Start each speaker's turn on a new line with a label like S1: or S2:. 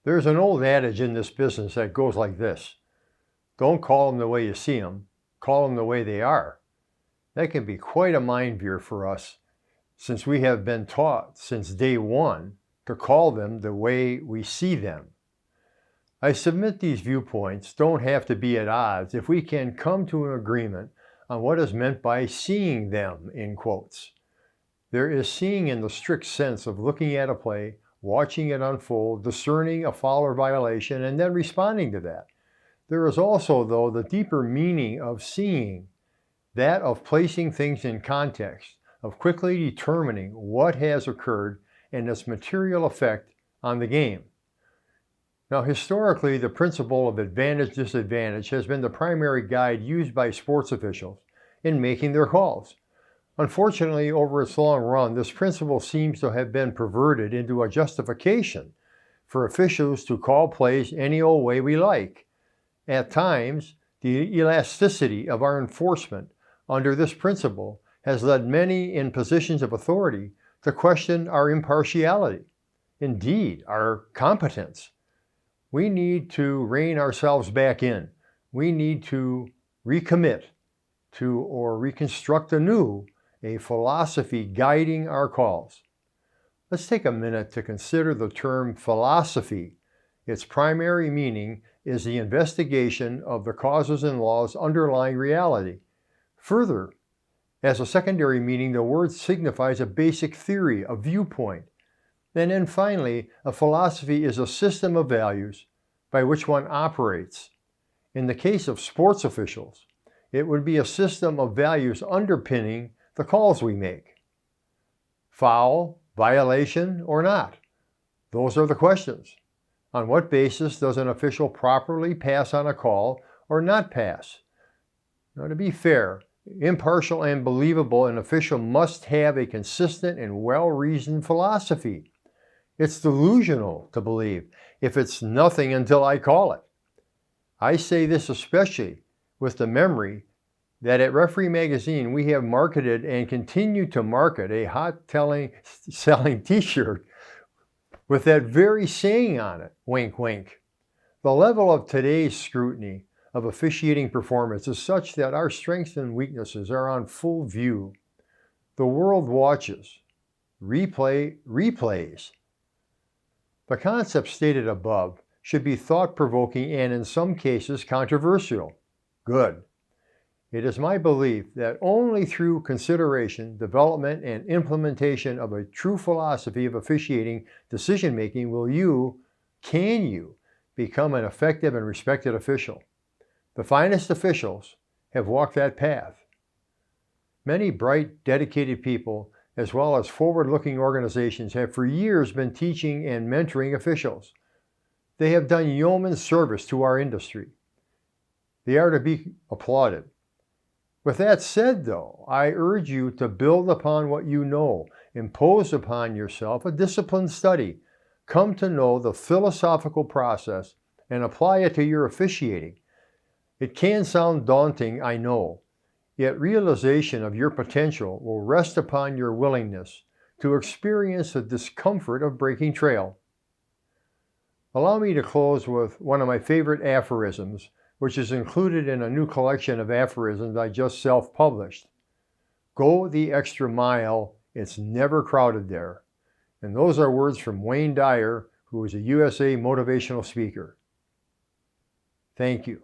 S1: There's an old adage in this business that goes like this: don't call them the way you see them, call them the way they are. That can be quite a mind veer for us, since we have been taught since day one to call them the way we see them. I submit these viewpoints don't have to be at odds if we can come to an agreement on what is meant by seeing them, in quotes. There is seeing in the strict sense of looking at a play, watching it unfold, discerning a foul or violation, and then responding to that. There is also, though, the deeper meaning of seeing, that of placing things in context, of quickly determining what has occurred and its material effect on the game. Now, historically, the principle of advantage-disadvantage has been the primary guide used by sports officials in making their calls. Unfortunately, over its long run, this principle seems to have been perverted into a justification for officials to call plays any old way we like. At times, the elasticity of our enforcement under this principle has led many in positions of authority to question our impartiality, indeed, our competence. We need to rein ourselves back in. We need to recommit to or reconstruct anew a philosophy guiding our calls. Let's take a minute to consider the term philosophy. Its primary meaning is the investigation of the causes and laws underlying reality. Further, as a secondary meaning, the word signifies a basic theory, a viewpoint. And then finally, a philosophy is a system of values by which one operates. In the case of sports officials, it would be a system of values underpinning the calls we make. Foul, violation, or not? Those are the questions. On what basis does an official properly pass on a call or not pass? Now, to be fair, impartial and believable, an official must have a consistent and well-reasoned philosophy. It's delusional to believe if it's nothing until I call it. I say this especially with the memory that at Referee Magazine we have marketed and continue to market a hot-selling t-shirt with that very saying on it, wink, wink. The level of today's scrutiny of officiating performance is such that our strengths and weaknesses are on full view. The world watches, replays. The concept stated above should be thought-provoking and in some cases controversial. Good. It is my belief that only through consideration, development, and implementation of a true philosophy of officiating decision-making can you become an effective and respected official. The finest officials have walked that path. Many bright, dedicated people, as well as forward-looking organizations, have for years been teaching and mentoring officials. They have done yeoman service to our industry. They are to be applauded. With that said, though, I urge you to build upon what you know, impose upon yourself a disciplined study, come to know the philosophical process, and apply it to your officiating. It can sound daunting, I know, yet realization of your potential will rest upon your willingness to experience the discomfort of breaking trail. Allow me to close with one of my favorite aphorisms, which is included in a new collection of aphorisms I just self-published. Go the extra mile, it's never crowded there. And those are words from Wayne Dyer, who is a USA motivational speaker. Thank you.